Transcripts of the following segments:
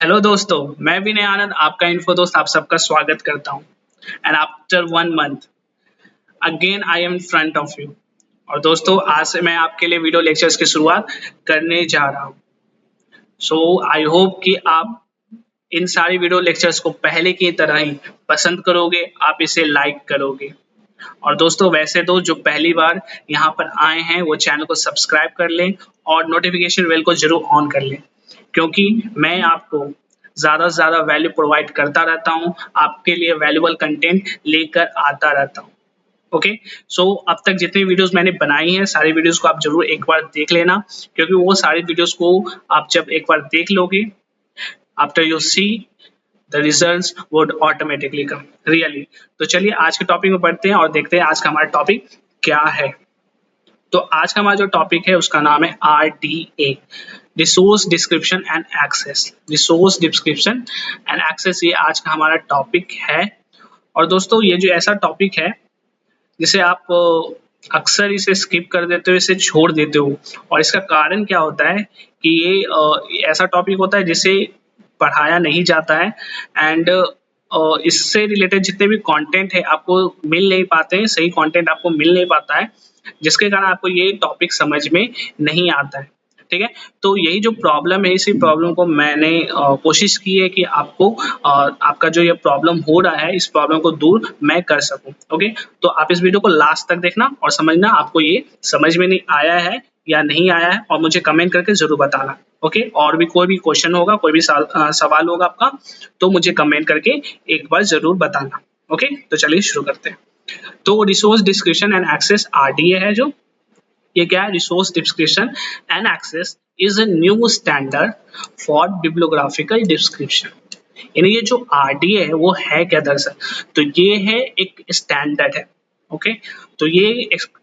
Hello दोस्तों, मैं विनय आनंद आपका इन्फो दोस्त आप सबका स्वागत करता हूँ। And after 1 month again I am in front of you. और दोस्तों, आज से मैं आपके लिए वीडियो लेक्चर्स की शुरुआत करने जा रहा हूँ। सो आई होप कि आप इन सारी वीडियो लेक्चर्स को पहले की तरह ही पसंद करोगे, आप इसे लाइक करोगे। और दोस्तों, वैसे तो जो पहली बार यहाँ पर आए हैं वो चैनल को सब्सक्राइब कर लें और नोटिफिकेशन बेल को जरूर ऑन कर लें, क्योंकि मैं आपको ज़्यादा से ज़्यादा वैल्यू प्रोवाइड करता रहता हूँ, आपके लिए वैल्यूबल कंटेंट लेकर आता रहता हूँ। ओके, सो अब तक जितनी वीडियोस मैंने बनाई हैं सारी वीडियोस को आप जरूर एक बार देख लेना, क्योंकि वो सारी वीडियोस को आप जब एक बार देख लोगे, after you see the results would automatically come really. तो चलिए आज के टॉपिक में बढ़ते हैं और देखते हैं आज का हमारा टॉपिक क्या है। तो आज का हमारा जो टॉपिक है उसका नाम है RDA, resource description and access. Resource description and access, ये आज का हमारा टॉपिक है। और दोस्तों, ये जो ऐसा टॉपिक है जिसे आप अक्सर इसे स्किप कर देते हो, इसे छोड़ देते हो। और इसका कारण क्या होता है कि ये ऐसा टॉपिक होता है जिसे पढ़ाया नहीं जाता है। एंड इससे रिलेटेड जितने भी कंटेंट है आपको मिल नहीं पाते हैं, सही कंटेंट आपको मिल नहीं पाता है, जिसके कारण आपको ये टॉपिक समझ में नहीं आता है। ठीक है, तो यही जो प्रॉब्लम है, इसी प्रॉब्लम को मैंने कोशिश की है कि आपको आपका जो ये प्रॉब्लम हो रहा है, इस प्रॉब्लम को दूर मैं कर सकूं। ओके, तो आप इस वीडियो को लास्ट तक देखना और समझना आपको ये समझ में नहीं आया है या नहीं आया है, और मुझे कमेंट करके जरूर बताना। ओके, और भी कोई भी क्वेश्चन होगा, कोई भी सवाल होगा आपका, तो मुझे कमेंट करके एक बार जरूर बताना। ओके, तो चलिए शुरू करते हैं। तो resource description and access RDA है, जो ये क्या है, resource description and access is a new standard for bibliographical description. यानी ये जो RDA है वो है क्या दरअसल, तो ये है एक स्टैंडर्ड है। ओके, तो ये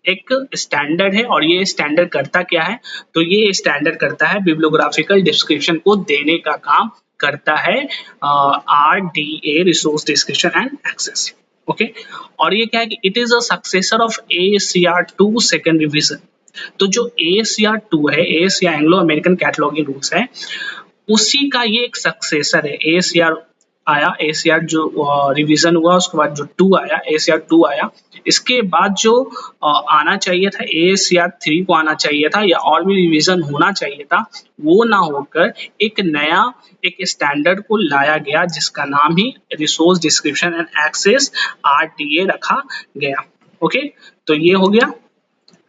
एक स्टैंडर्ड है, और ये स्टैंडर्ड करता क्या है, तो ये स्टैंडर्ड करता है बिब्लियोग्राफिकल डिस्क्रिप्शन को देने का काम करता है RDA, resource description and access. Okay, और ये क्या है कि it is a successor of AACR2 second revision. तो जो AACR2 है, AACR Anglo American cataloguing rules है, उसी का ये एक सक्सेसर है। AACR आया, AACR जो रिवीजन हुआ, उसके बाद जो 2 आया, AACR2 आया। इसके बाद जो आना चाहिए था, AACR3 को आना चाहिए था, या और भी रिवीजन होना चाहिए था, वो ना होकर एक नया एक स्टैंडर्ड को लाया गया, जिसका नाम ही resource description and access RDA रखा गया। ओके, तो ये हो गया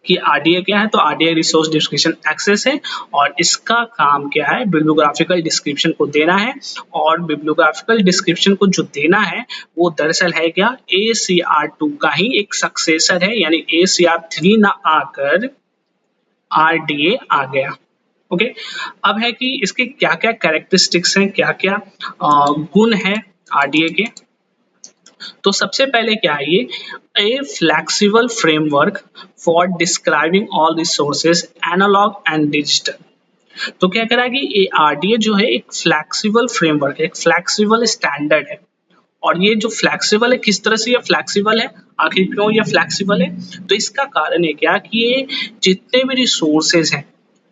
कि RDA क्या है, तो RDA रिसोर्स डिस्क्रिप्शन एक्सेस है, और इसका काम क्या है, बिब्लियोग्राफिकल डिस्क्रिप्शन को देना है। और बिब्लियोग्राफिकल डिस्क्रिप्शन को जो देना है वो दरअसल है क्या, AACR2 का ही एक सक्सेसर है, यानी AACR3 ना आकर RDA आ गया। ओके, अब है कि इसके क्या क्या कैरेक्टरिस्टिक्स हैं, क्या क्या गुण है RDA के। तो सबसे पहले क्या है ये, a flexible framework for describing all resources analog and digital. तो क्या कह रहा है कि ये RDA जो है एक फ्लेक्सिबल फ्रेमवर्क, एक फ्लेक्सिबल स्टैंडर्ड है। और ये जो फ्लेक्सिबल है, किस तरह से ये फ्लेक्सिबल है, आखिर क्यों ये फ्लेक्सिबल है, तो इसका कारण है क्या कि ये जितने भी रिसोर्सेज हैं,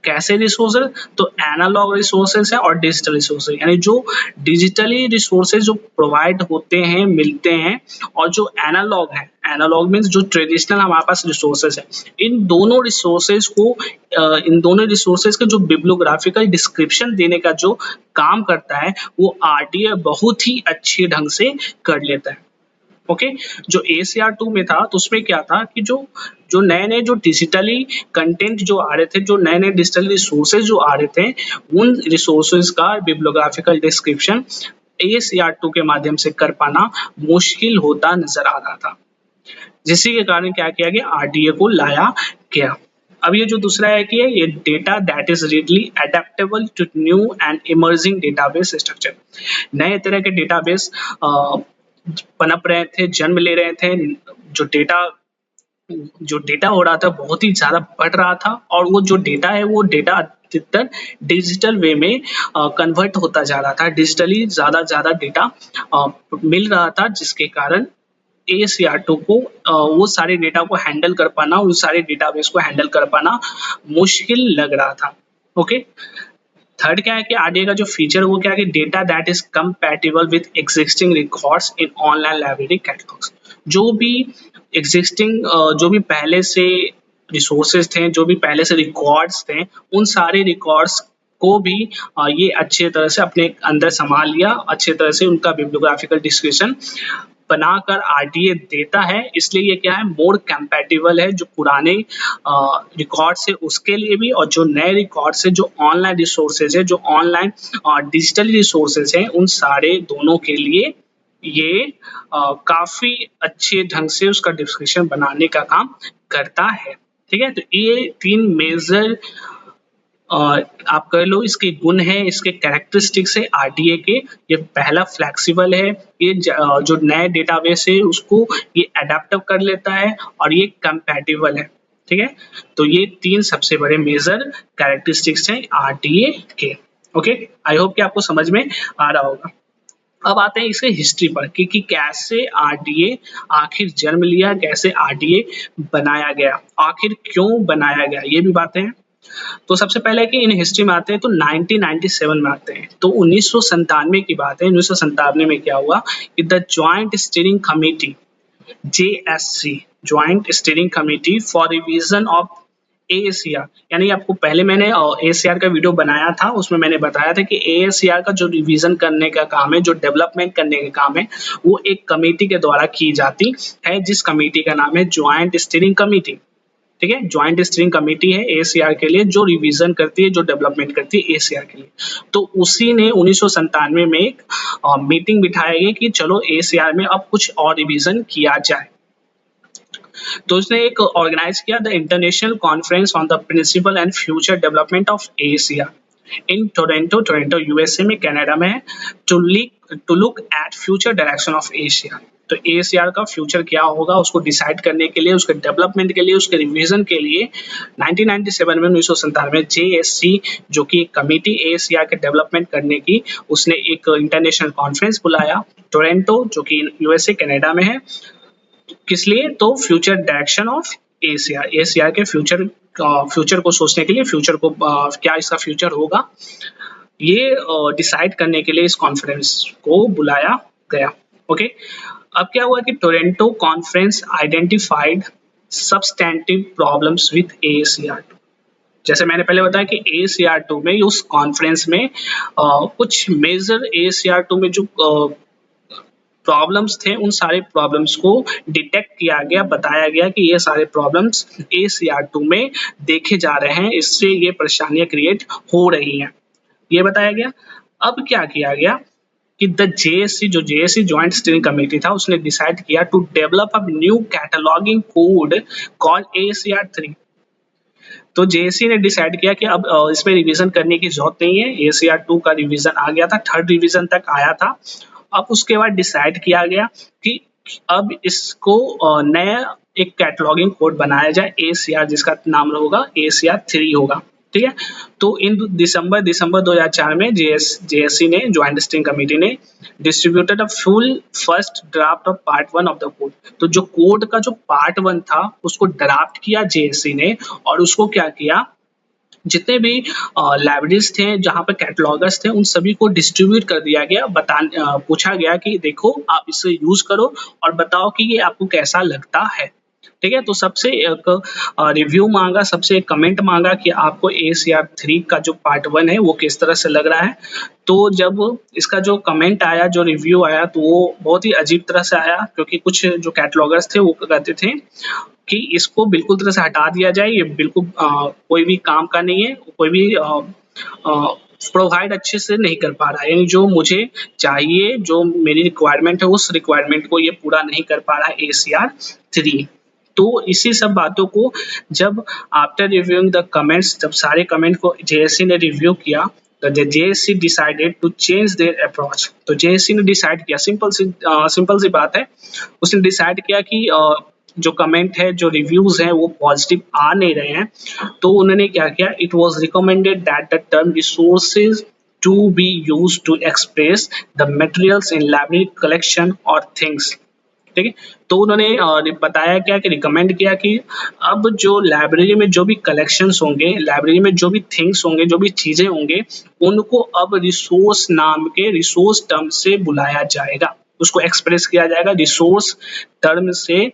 कैसे रिसोर्सेज, तो एनालॉग रिसोर्सेज है और डिजिटल रिसोर्सेज, यानी जो डिजिटली रिसोर्सेज जो प्रोवाइड होते हैं, मिलते हैं, और जो एनालॉग है, एनालॉग मीन्स जो ट्रेडिशनल हमारे पास रिसोर्सेज है, इन दोनों रिसोर्सेज को इन दोनों रिसोर्सेज का जो बिब्लियोग्राफिकल डिस्क्रिप्शन देने का जो काम करता है, वो RDA बहुत ही अच्छे ढंग से कर लेता है। ओके, जो AACR2 में था तो उसमें क्या था कि जो जो नए नए जो डिजिटली कंटेंट जो आ रहे थे, जो नए नए डिजिटल रिसोर्सेज जो आ रहे थे, उन रिसोर्सेज का बिब्लियोग्राफिकल डिस्क्रिप्शन AACR2 के माध्यम से कर पाना मुश्किल होता नजर आ रहा था, जिसी के कारण क्या किया गया, RDA को लाया गया। अब ये जो दूसरा है कि ये data that is readily adaptable to new and emerging database structure. नए तरह के डेटाबेस पनप रहे थे, जन्म ले रहे थे, जो डेटा हो रहा था बहुत ही ज्यादा बढ़ रहा था, और वो जो डेटा है वो डेटा अधिकतर डिजिटल वे में कन्वर्ट होता जा रहा था, डिजिटली ज्यादा डेटा मिल रहा था, जिसके कारण AACR2 को वो सारे डेटा को हैंडल कर पाना, उन सारे डेटाबेस को हैंडल कर पाना मुश्किल लग रहा था। ओके, थर्ड क्या है कि आरडीए का जो फीचर वो क्या है कि data that is compatible with existing records in online library catalogues. जो भी एग्जिस्टिंग जो भी पहले से रिसोर्सेज थे, जो भी पहले से रिकॉर्ड्स थे, उन सारे रिकॉर्ड्स को भी ये अच्छे तरह से अपने अंदर संभाल लिया, अच्छे तरह से उनका बिब्लियोग्राफिकल डिस्क्रिप्शन बनाकर आरडीए देता है। इसलिए ये क्या है, मोर कंपैटिबल है जो पुराने रिकॉर्ड से उसके लिए भी, और जो नए रिकॉर्ड से जो ऑनलाइन रिसोर्सेज है, जो ऑनलाइन डिजिटल रिसोर्सेज हैं, उन सारे दोनों के लिए ये काफी अच्छे ढंग से उसका डिस्क्रिप्शन बनाने का काम करता है। ठीक है, तो ये तीन मेजर आप कह लो इसके गुण है, इसके कैरेक्टरिस्टिक्स है आरडीए के। ये पहला फ्लेक्सिबल है, ये जो नए डेटाबेस है उसको ये अडेप्ट कर लेता है, और ये कंपैटिबल है। ठीक है, तो ये तीन सबसे बड़े मेजर कैरेक्टरिस्टिक्स हैं आरडीए के। ओके, आई होप कि आपको समझ में आ रहा होगा। अब आते हैं इसके हिस्ट्री पर कि कैसे आरडीए आखिर जन्म लिया, कैसे आरडीए बनाया गया, आखिर क्यों बनाया गया, ये भी बातें हैं। तो सबसे पहले कि इन हिस्ट्री में आते हैं तो 1997 में आते हैं। तो 1997 की बात है। 1997 में क्या हुआ कि the joint steering committee JSC, joint steering committee for revision of AACR, यानी आपको पहले मैंने AACR का वीडियो बनाया था, उसमें मैंने बताया था कि AACR का जो रिवीजन करने का काम है, जो डेवलपमेंट करने का काम है, वो एक कमेटी के द्वारा की जाती है, जिस कमेटी का नाम है जॉइंट स्टीयरिंग कमेटी। ठीक है, जॉइंट स्टीयरिंग कमेटी है AACR के लिए, जो रिवीजन करती है, जो डेवलपमेंट करती है AACR के लिए। तो उसी ने 1997 में एक मीटिंग बिठाई गई कि चलो AACR में अब कुछ और रिवीजन किया जाए। तो उसने एक ऑर्गेनाइज किया the international conference on the principle and future development of AACR in Toronto USA में, कनाडा में, to look at future direction of AACR। तो AACR का फ्यूचर क्या होगा उसको डिसाइड करने के लिए, उसके डेवलपमेंट के लिए, उसके रिवीजन के लिए 1997 में 1997 में JSC जो कि कमेटी AACR के डेवलपमेंट करने की, उसने एक इंटरनेशनल कॉन्फ्रेंस बुलाया टोरंटो जो कि USA कनाडा में है। किस लिए? तो फ्यूचर डायरेक्शन ऑफ AACR के फ्यूचर को सोचने के लिए, फ्यूचर को क्या इसका फ्यूचर होगा ये डिसाइड करने के लिए इस कॉन्फ्रेंस को बुलाया गया। ओके, अब क्या हुआ कि Toronto conference identified substantive problems with AACR2। जैसे मैंने पहले बताया कि AACR2 में, उस कॉन्फ्रेंस में कुछ मेजर AACR2 में जो प्रॉब्लम्स थे, उन सारे प्रॉब्लम्स को डिटेक्ट किया गया, बताया गया कि ये सारे प्रॉब्लम्स AACR2 में देखे जा रहे हैं, इससे ये परेशानियां क्रिएट हो रही हैं, ये बताया गया। अब क्या किया गया कि द JSC जो JSC जॉइंट स्टीयरिंग कमेटी था, उसने डिसाइड किया to develop a new cataloguing code called AACR3। तो JSC ने डिसाइड किया कि अब इसमें रिवीजन करने की जरूरत नहीं है, AACR2 का रिवीजन आ गया था, थर्ड रिवीजन तक आया था। अब उसके बाद डिसाइड किया गया कि अब इसको नया एक कैटलॉगिंग कोड बनाया जाए AACR, जिसका नाम होगा AACR3 होगा। ठीक है, तो इन दिसंबर 2004 में JSC ने, ज्वाइंट स्टीयरिंग कमेटी ने, distributed a full first draft of part 1 of the code. तो जो कोड का जो पार्ट 1 था उसको ड्राफ्ट किया JSC ने, और उसको क्या किया, जितने भी लाइब्रेरीज थे जहाँ पे कैटलॉगर्स थे, उन सभी को डिस्ट्रीब्यूट कर दिया गया। पूछा गया कि देखो आप इसे यूज करो और बताओ कि ये आपको कैसा लगता है। ठीक है, तो सबसे एक रिव्यू मांगा, सबसे एक कमेंट मांगा कि आपको AACR3 का जो पार्ट 1 है वो किस तरह से लग रहा है। तो जब इसका जो कमेंट आया, जो रिव्यू आया, तो वो बहुत ही अजीब तरह से आया, क्योंकि कुछ जो कैटलॉगर्स थे वो कहते थे कि इसको बिल्कुल तरह से हटा दिया जाए, ये बिल्कुल कोई भी काम का नहीं है, कोई भी प्रोवाइड अच्छे से नहीं कर पा रहा है, यानी जो मुझे चाहिए, जो मेरी रिक्वायरमेंट है, उस रिक्वायरमेंट को ये पूरा नहीं कर पा रहा है AACR3। तो इसी सब बातों को जब आफ्टर रिव्यूइंग द कमेंट्स, जब सारे कमेंट को JSC ने रिव्यू किया, तो JSC decided to change their approach. तो JSC ने डिसाइड किया, सिंपल सी बात है, उसने डिसाइड किया कि जो कमेंट है, जो रिव्यूज हैं, वो पॉजिटिव आ नहीं रहे हैं। तो उन्होंने क्या किया, it was recommended that the term resources to be used to express the materials in library collection और थिंग्स ठीक है। तो उन्होंने बताया क्या कि रिकमेंड किया कि अब जो लाइब्रेरी में जो भी कलेक्शंस होंगे, लाइब्रेरी में जो भी थिंग्स होंगे, जो भी चीज़ें होंगे, उनको अब रिसोर्स नाम के रिसोर्स टर्म से बुलाया जाएगा, उसको एक्सप्रेस किया जाएगा, रिसोर्स टर्म से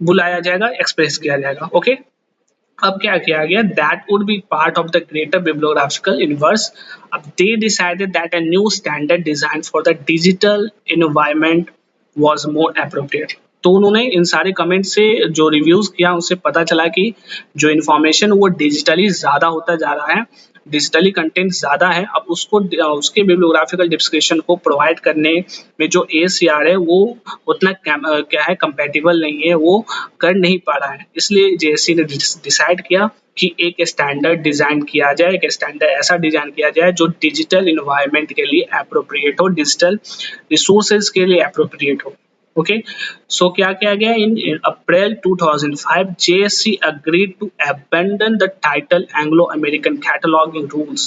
बुलाया जाएगा, एक्सप्रेस किया जाएगा। ओके, अब क्या किया गया, that would be part of the greater bibliographical universe. अब they decided that a new standard design for the digital environment was more appropriate. तो उन्होंने इन सारे कमेंट से जो रिव्यूज किया उनसे पता चला कि जो इन्फॉर्मेशन वो डिजिटली ज़्यादा होता जा रहा है, डिजिटली कंटेंट ज़्यादा है, अब उसको उसके बिब्लियोग्राफिकल डिस्क्रिप्शन को प्रोवाइड करने में जो ACR है वो उतना क्या है कंपेटेबल नहीं है, वो कर नहीं पा रहा है। इसलिए JSC ने डिसाइड किया कि एक स्टैंडर्ड डिज़ाइन किया जाए, एक स्टैंडर्ड ऐसा डिज़ाइन किया जाए जो डिजिटल इन्वायरमेंट के लिए एप्रोप्रिएट हो, डिजिटल रिसोर्सेज के लिए एप्रोप्रिएट हो। ओके, सो क्या किया गया, इन अप्रैल 2005 JSC agreed to abandon the title Anglo American Cataloging Rules।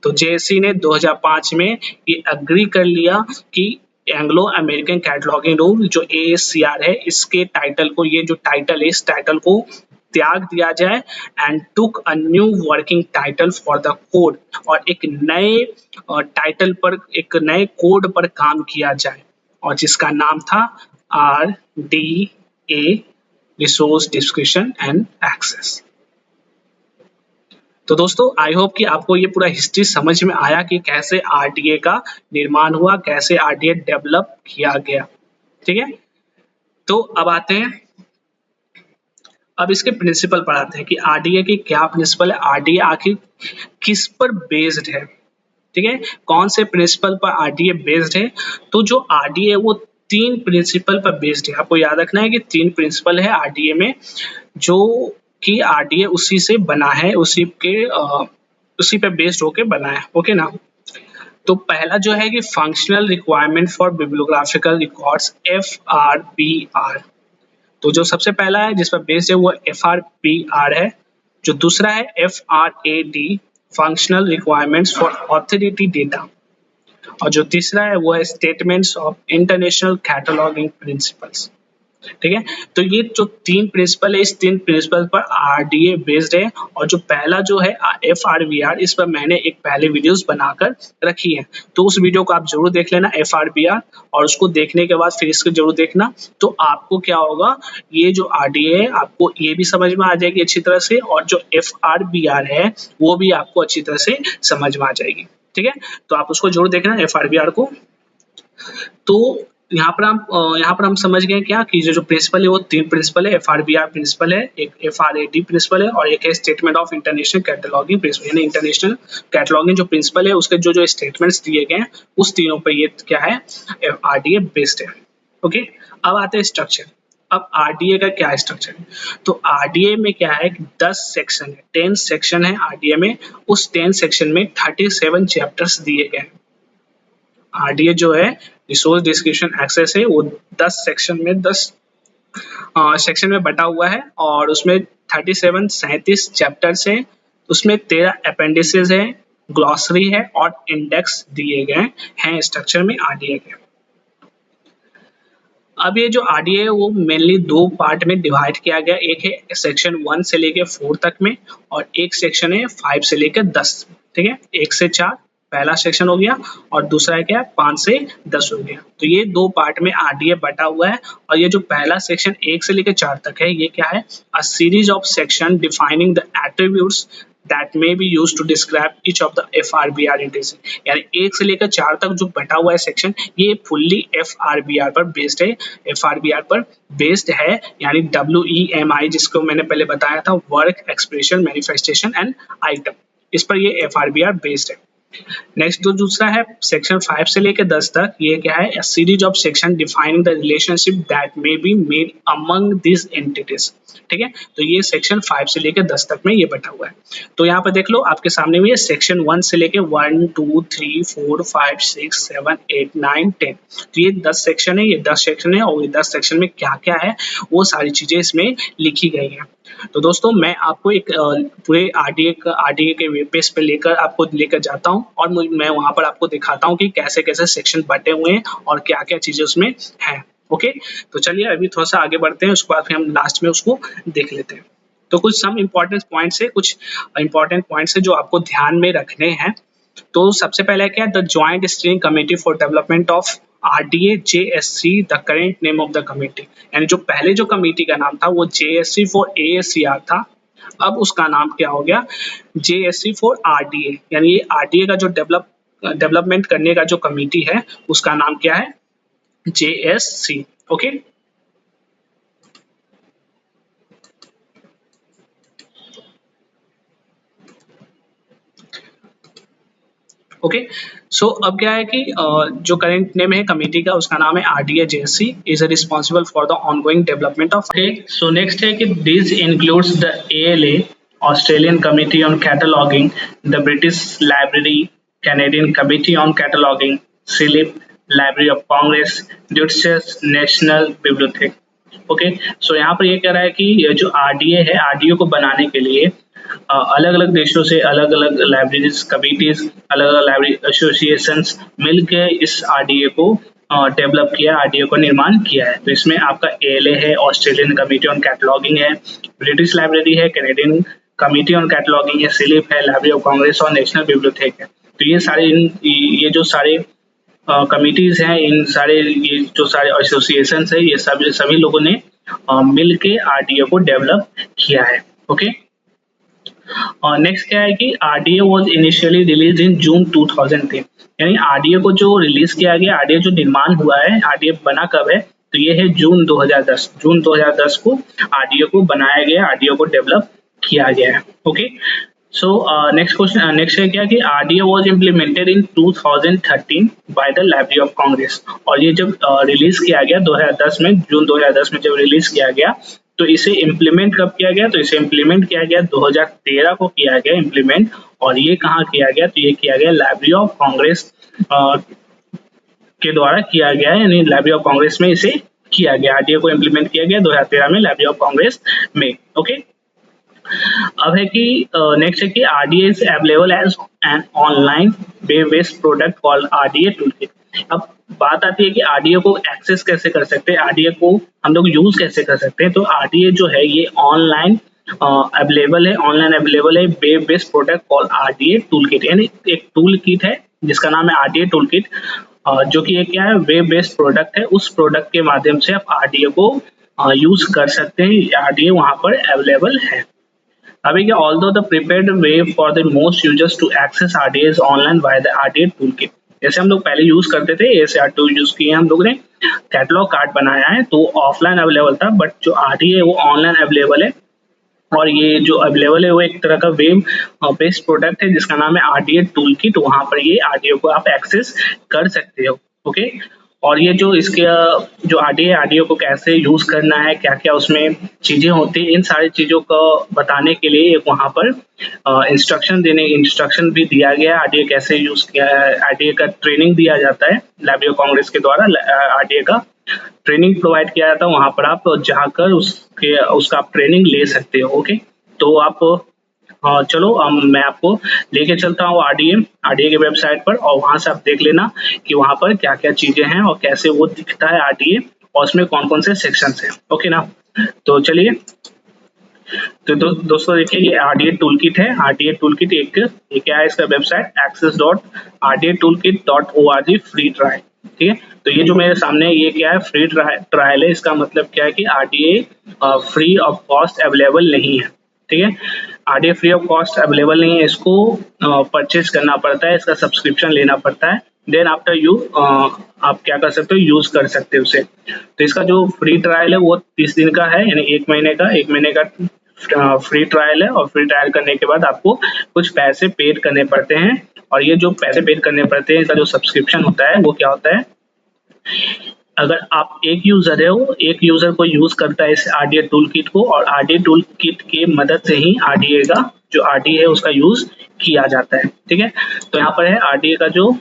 तो JSC ने 2005 में ये अग्री कर लिया कि एंग्लो अमेरिकन कैटलॉगिंग रूल जो ASCR है, इसके टाइटल को, ये जो टाइटल है, इस टाइटल को त्याग दिया जाए and took a new working title for the code, और एक नए टाइटल पर, एक नए कोड पर काम किया जाए, और जिसका नाम था RDA, resource description and access. तो दोस्तों आई होप कि आपको ये पूरा हिस्ट्री समझ में आया कि कैसे RDA का निर्माण हुआ, कैसे RDA डेवलप किया गया। ठीक है, तो अब आते हैं, अब इसके प्रिंसिपल पर आते हैं कि RDA की क्या प्रिंसिपल है, RDA आखिर किस पर बेस्ड है। ठीक है, कौन से प्रिंसिपल पर RDA बेस्ड है। तो जो RDA है वो 3 प्रिंसिपल पर बेस्ड है। आपको याद रखना है कि 3 प्रिंसिपल है RDA में, जो कि RDA उसी से बना है, उसी पे बेस्ड होके बना है। ओके ना। तो पहला जो है कि functional requirement for bibliographical records FRBR। तो जो सबसे पहला है जिस पर बेस्ड है वो FRBR है। जो दूसरा है FRAD, functional requirements for authority data, और जो तीसरा है वो है statements of international cataloguing principles. ठीक है, तो ये जो 3 प्रिंसिपल है, इस 3 प्रिंसिपल पर RDA बेस्ड है। और जो पहला जो है FRBR, इस पर मैंने एक पहले वीडियोस बनाकर रखी है, तो उस वीडियो को आप जरूर देख लेना FRBR, और उसको देखने के बाद फिर इसको जरूर देखना। तो आपको क्या होगा, ये जो RDA है आपको ये भी समझ में आ जाएगी अच्छी तरह से, और जो FRBR है वो भी आपको अच्छी तरह से समझ में आ जाएगी। ठीक है, तो आप उसको जरूर देखना FRBR को। तो यहाँ पर हम समझ गए क्या कि जो प्रिंसिपल है वो 3 प्रिंसिपल है, FRBR प्रिंसिपल है, एक FRAD प्रिंसिपल है, और एक है statement of international cataloguing principle, यानी इंटरनेशनल कैटलॉगिंग जो प्रिंसिपल है उसके जो स्टेटमेंट्स दिए गए हैं उस तीनों पर ये क्या है, RDA बेस्ड है। ओके, अब आते हैं स्ट्रक्चर। अब RDA का क्या स्ट्रक्चर है, तो RDA में क्या है, 10 सेक्शन है, 10 सेक्शन है RDA में। उस 10 सेक्शन में 37 चैप्टर्स दिए गए हैं। RDA जो है रिसोर्स डिस्क्रिप्शन एक्सेस है, वो 10 सेक्शन में बटा हुआ है, और उसमें 37 चैप्टर्स है, उसमें 13 अपेंडिसेस है, ग्लॉसरी है, और इंडेक्स दिए गए हैं स्ट्रक्चर में RDA के। अब ये जो RDA है वो मेनली 2 पार्ट में डिवाइड किया गया, एक है सेक्शन 1 से लेके 4 तक में, और एक सेक्शन है 5 से लेकर 10। ठीक है, 1 से 4 पहला सेक्शन हो गया, और दूसरा है क्या, 5 से 10 हो गया। तो ये 2 पार्ट में RDA बटा हुआ है। और ये जो पहला सेक्शन 1 से लेकर 4 तक है, ये क्या है, a series of section defining the attributes that may be used to describe each of the FRBR index. यानी 1 से लेकर 4 तक जो बटा हुआ है सेक्शन, ये फुल्ली FRBR पर बेस्ड है, FRBR पर बेस्ड है, यानी WEMI जिसको मैंने पहले बताया था, work, expression, manifestation and item, इस पर ये FRBR बेस्ड है। नेक्स्ट जो दूसरा है सेक्शन 5 से लेकर 10 तक, ये क्या है, series of section defining the relationship that may be made among this entities. ठीक है, तो ये सेक्शन 5 से लेकर 10 तक में ये बटा हुआ है। तो यहाँ पर देख लो आपके सामने में ये सेक्शन 1 से लेकर 1 2 3 4 5 6 7 8 9 10, तो ये 10 सेक्शन है, ये 10 सेक्शन है, और ये 10 सेक्शन में क्या क्या है वो सारी चीजें इसमें लिखी गई हैं। तो दोस्तों मैं आपको एक पूरे RDA के वेब पेज पे लेकर जाता हूँ, और मैं वहाँ पर आपको दिखाता हूँ कि कैसे कैसे सेक्शन बटे हुए हैं और क्या क्या चीजें उसमें हैं। ओके, तो चलिए अभी थोड़ा सा आगे बढ़ते हैं, उसके बाद फिर हम लास्ट में उसको देख लेते हैं। तो कुछ सम इम्पोर्टेंट पॉइंट्स है, कुछ इम्पोर्टेंट पॉइंट्स है जो आपको ध्यान में रखने हैं। तो सबसे पहले क्या है, the joint steering committee for development of RDA JSC, the current name of the committee, यानी जो पहले जो कमेटी का नाम था वो जेएससी फॉर एएससीआर था, अब उसका नाम क्या हो गया, जेएससी फॉर आरडीए, यानी ये आरडीए का जो डेवलपमेंट करने का जो कमेटी है उसका नाम क्या है, जेएससी। ओके, ओके, सो अब क्या है कि जो करेंट नेम है कमेटी का उसका नाम है RDA JSC, is responsible for the ongoing development of. So next है कि this includes the ALA, Australian committee on cataloguing, the British Library, Canadian committee on cataloguing, CILIP, library of Congress, Deutsche National Bibliothek. Okay, so यहाँ पर ये कह रहा है कि ये जो आरडीए है, आरडीए को बनाने के लिए अलग अलग देशों से अलग अलग लाइब्रेरीज, कमिटीज, अलग अलग लाइब्रेरी एसोसिएशंस मिलकर इस आरडीए को डेवलप किया, आरडीए को निर्माण किया है। तो इसमें आपका एएलए है, ऑस्ट्रेलियन कमिटी ऑन कैटलॉगिंग है, ब्रिटिश लाइब्रेरी है, कैनेडियन कमिटी ऑन कैटलॉगिंग है, सिलिप है, लाइब्रेरी ऑफ कांग्रेस और नेशनल बिब्लियोथेक है। तो ये सारे ये जो सारे कमिटीज हैं, इन सारे ये जो सारे एसोसिएशंस है, ये सभी लोगों ने मिल के आरडीए को डेवलप किया है। ओके, और नेक्स्ट क्या है कि RDA was initially release in June 2010, यानी आरडीए को जो रिलीज किया गया, आरडीए जो निर्माण हुआ है, आरडीए बना कब है, तो ये है जून 2010 को आरडीए को बनाया गया, आरडीए को डेवलप किया गया है। Okay, so next question, next है क्या कि RDA was implemented in 2013 by the library of Congress, और ये जब रिलीज किया गया 2010 में, जून 2010 में जब रिलीज किया गया, तो इसे इम्प्लीमेंट कब किया गया, तो इसे इम्प्लीमेंट किया गया 2013 को किया गया इम्प्लीमेंट, और ये कहाँ किया गया, तो ये किया गया लाइब्रेरी ऑफ कांग्रेस के द्वारा किया गया है, यानी लाइब्रेरी ऑफ कांग्रेस में इसे किया गया, आरडीए को इम्प्लीमेंट किया गया 2013 में लाइब्रेरी ऑफ कांग्रेस में। ओके, अब है कि नेक्स्ट है कि RDA is available as an online web based product called RDA toolkit. अब बात आती है कि आरडीए को एक्सेस कैसे कर सकते हैं, आरडीए को हम लोग यूज कैसे कर सकते हैं। तो आरडीए जो है ये ऑनलाइन अवेलेबल है, ऑनलाइन अवेलेबल है web based product called RDA toolkit, यानी एक टूल किट है जिसका नाम है आरडीए टूलकिट, जो कि एक क्या है, वेब बेस्ड प्रोडक्ट है। उस प्रोडक्ट के माध्यम से आप आरडीए को यूज कर सकते हैं, आरडीए वहां पर अवेलेबल है। अभी क्या, although the prepared way for the most users to access RDA is online by the RDA toolkit. जैसे हम लोग पहले यूज करते थे, ASR2 यूज किए हम लोग ने, कैटलॉग कार्ड बनाया है, तो ऑफलाइन अवेलेबल था, बट जो आरडीए है वो ऑनलाइन अवेलेबल है, और ये जो अवेलेबल है वो एक तरह का वेब बेस्ड प्रोडक्ट है जिसका नाम है आरडीए टूलकिट, वहां पर ये आरडीए को आप एक्सेस कर सकते हो। ओके, और ये जो इसके जो आरडीए को कैसे यूज करना है, क्या क्या उसमें चीजें होती है, इन सारी चीजों को बताने के लिए एक वहां पर इंस्ट्रक्शन भी दिया गया, आरडीए कैसे यूज किया है, आरडीए का ट्रेनिंग दिया जाता है लाइब्रेरी ऑफ कांग्रेस के द्वारा, आरडीए का ट्रेनिंग प्रोवाइड किया जाता है, वहां पर आप जाकर उसका आप ट्रेनिंग ले सकते हो। ओके, तो आप चलो मैं आपको लेके चलता हूँ आरडीए के वेबसाइट पर, और वहां से आप देख लेना कि वहां पर क्या क्या चीजें हैं और कैसे वो दिखता है आरडीए, और उसमें कौन कौन से सेक्शंस हैं। ओके ना, तो चलिए, तो दोस्तों देखिए, ये आरडीए टूलकिट है, आरडीए टूलकिट एक ये क्या है, इसका वेबसाइट access.rdatoolkit.org फ्री ट्रायल। ठीक है, तो ये जो मेरे सामने ये क्या है, फ्री ट्रायल है, इसका मतलब क्या है कि RDA free of cost available नहीं है। ठीक है, RDA free of cost available नहीं है, इसको परचेज करना पड़ता है, इसका सब्सक्रिप्शन लेना पड़ता है, देन आफ्टर यू आप क्या कर सकते हो, यूज कर सकते हो उसे। तो इसका जो फ्री ट्रायल है वो 30 दिन का है, यानी एक महीने का फ्री ट्रायल है, और फ्री ट्रायल करने के बाद आपको कुछ पैसे पेड करने पड़ते हैं, और ये जो पैसे पेड करने पड़ते हैं, इसका जो सब्सक्रिप्शन होता है वो क्या होता है, अगर आप एक यूजर को यूज करता है इस आरडीए टूल किट को, और आरडीए टूल किट की मदद से ही आरडीए का जो आरडीए है उसका यूज किया जाता है। ठीक है, तो यहाँ पर है आरडीए का जो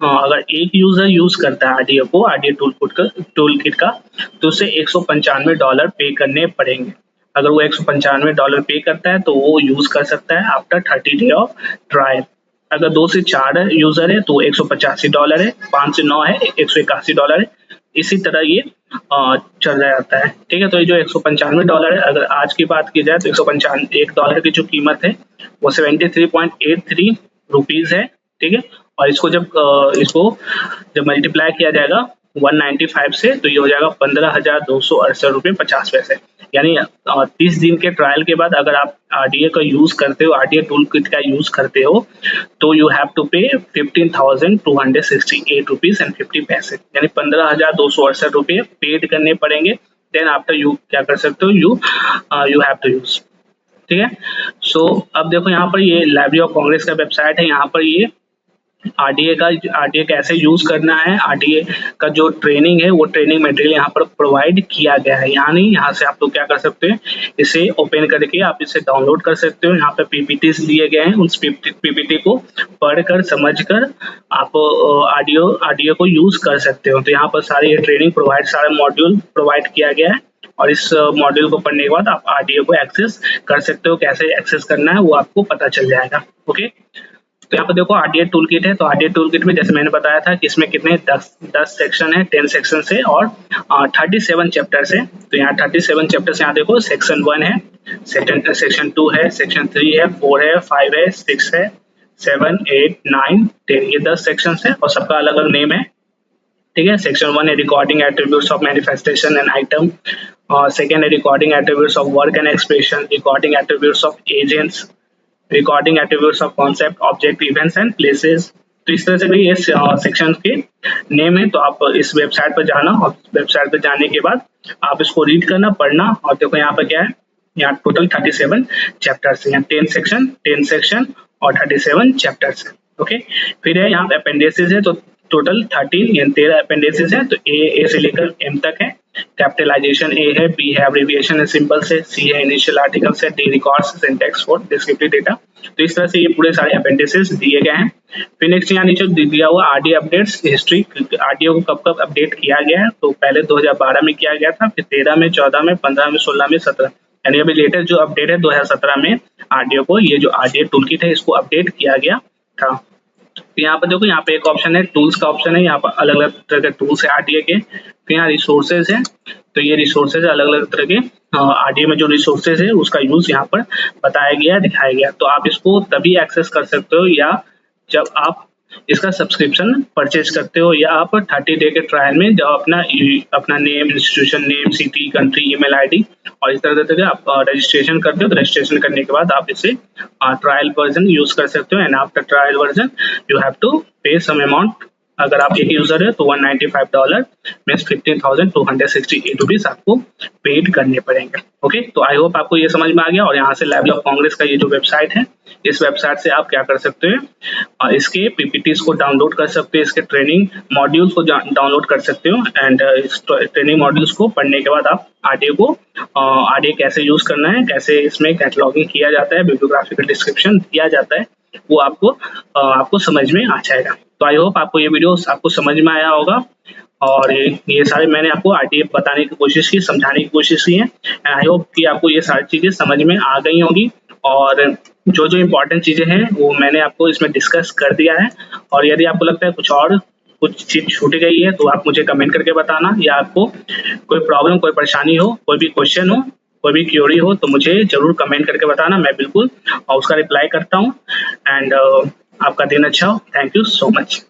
अगर एक यूजर यूज करता है आरडीए को, आरडीए टूल किट का, तो उसे $195 पे करने पड़ेंगे। अगर वो $195 पे करता है तो वो यूज कर सकता है आफ्टर 30 डे ऑफ ट्रायल। अगर 2 से 4 यूजर है तो $185 है, 5 से 9 है $181 है। इसी तरह ये चल जाता है। ठीक है, तो ये जो $195 है, अगर आज की बात की जाए तो $1 की जो कीमत है वो 73.83 रुपीज़ है। ठीक है, और इसको जब मल्टीप्लाई किया जाएगा 195 से तो ये हो जाएगा 15,268 रुपये 50 पैसे। यानी 30 दिन के ट्रायल के बाद अगर आप आरडीए का यूज करते हो, आरडीए टूल किट का यूज करते हो, तो यू हैव टू पे 15,268 रुपीज एंड 50 पैसे, यानी 15,268 रुपये पेड करने पड़ेंगे। देन आफ्टर यू क्या कर सकते हो, यू हैव टू यूज। ठीक है, सो अब देखो यहाँ पर ये लाइब्रेरी ऑफ कांग्रेस का वेबसाइट है। यहाँ पर ये आरडीए कैसे यूज करना है, आरडीए का जो ट्रेनिंग है वो ट्रेनिंग मटेरियल यहाँ पर प्रोवाइड किया गया है। यहाँ से आप लोग क्या कर सकते हैं, इसे ओपन करके आप इसे डाउनलोड कर सकते हो। यहाँ पे पीपीटीज दिए गए हैं, उस पीपीटी को पढ़कर समझकर आप आरडीए को यूज कर सकते हो। तो यहाँ पर सारी ये ट्रेनिंग सारा मॉड्यूल प्रोवाइड किया गया है, और इस मॉड्यूल को पढ़ने के बाद आप आरडीए को एक्सेस कर सकते हो। कैसे एक्सेस करना है वो आपको पता चल जाएगा। ओके, तो यहाँ पर देखो आरडीए टूल किट है। तो आरडीए टूल किट में जैसे मैंने बताया था कि इसमें कितने 10 सेक्शन है, 10 सेक्शन है और 37 चैप्टर्स है। तो यहाँ 37 चैप्टर्स, यहाँ देखो सेक्शन 1 है, सेक्शन 2 है, सेक्शन 3 है, 4 है, 5 है, 6 है, 7, 8, 9, 10, ये 10 सेक्शन है और सबका अलग अलग नेम है। ठीक है, सेक्शन 1 है recording attributes of manifestation and item, second है recording attributes of work and expression, recording attributes of agents, recording attributes of concept, object, events and places. तो इस तरह से भी ये सेक्शन के नेम है। तो आप इस वेबसाइट पर जाना और वेबसाइट पर जाने के बाद आप इसको रीड करना, पढ़ना। और देखो यहाँ पर क्या है, यहाँ टोटल 37 चैप्टर्स हैं, 10 सेक्शन और 37 चैप्टर्स है। ओके, फिर है यहाँ अपेंडिसेस है, तो टोटल 13 अपेंडिसेस है। तो ए से लेकर एम तक है। कैपिटलाइजेशन ए है, बी है एब्रिविएशन है, सिंबल्स है, सी है इनिशियल आर्टिकल्स है, D records syntax for descriptive data. तो इस तरह से ये पूरे सारे अपेंडिसेस दिए गए हैं। फिर नेक्स्ट यहाँ नीचे दिया हुआ आरडीए अपडेट्स हिस्ट्री, आरडीए को कब कब अपडेट किया गया है। तो पहले 2012 में किया गया था, फिर 13 में, 14 में, 15 में, 16 में, 17, यानी अभी लेटेस्ट जो अपडेट है 2017 में आरडीए को, ये जो आरडीए टूल किट है इसको अपडेट किया गया था। तो यहाँ पर देखो, यहाँ पे एक ऑप्शन है टूल्स का ऑप्शन है, यहाँ पर अलग अलग तरह के टूल्स है आरडीए के। फिर यहाँ रिसोर्सेज है, तो ये रिसोर्सेज अलग अलग तरह के आरडीए में जो रिसोर्सेज है उसका यूज यहाँ पर बताया गया, दिखाया गया। तो आप इसको तभी एक्सेस कर सकते हो या जब आप इसका सब्सक्रिप्शन परचेज करते हो, या आप 30 डे के ट्रायल में जब अपना name, institution name, city, country, email ID और इस तरह से आप रजिस्ट्रेशन करते हो। तो रजिस्ट्रेशन करने के बाद आप इसे ट्रायल वर्जन यूज कर सकते हो, and after trial version you have to pay some amount. अगर आप एक यूजर है तो $195 मीन्स 15,268 रुपीज आपको पेड करने पड़ेंगे। ओके, तो आई होप आपको ये समझ में आ गया। और यहाँ से लाइब्रेरी ऑफ कांग्रेस का ये जो वेबसाइट है, इस वेबसाइट से आप क्या कर सकते हैं, इसके पीपीटीज को डाउनलोड कर सकते हो, इसके ट्रेनिंग मॉड्यूल्स को डाउनलोड कर सकते हो, एंड इस ट्रेनिंग मॉड्यूल्स को पढ़ने के बाद आप आरडीए कैसे यूज करना है, कैसे इसमें कैटलॉगिंग किया जाता है, बिब्लियोग्राफिकल डिस्क्रिप्शन दिया जाता है, वो आपको समझ में आ जाएगा। तो आई होप आपको ये वीडियो आपको समझ में आया होगा। और ये सारे मैंने आपको आरडीए बताने की कोशिश की, समझाने की कोशिश की है, एंड आई होप कि आपको ये सारी चीज़ें समझ में आ गई होंगी। और जो जो इम्पोर्टेंट चीज़ें हैं वो मैंने आपको इसमें डिस्कस कर दिया है। और यदि आपको लगता है कुछ चीज़ छूट गई है तो आप मुझे कमेंट करके बताना, या आपको कोई प्रॉब्लम, कोई परेशानी हो, कोई भी क्वेश्चन हो, कोई भी क्यूरी हो तो मुझे जरूर कमेंट करके बताना, मैं बिल्कुल उसका रिप्लाई करता हूँ। एंड आपका दिन अच्छा हो। Thank you so much.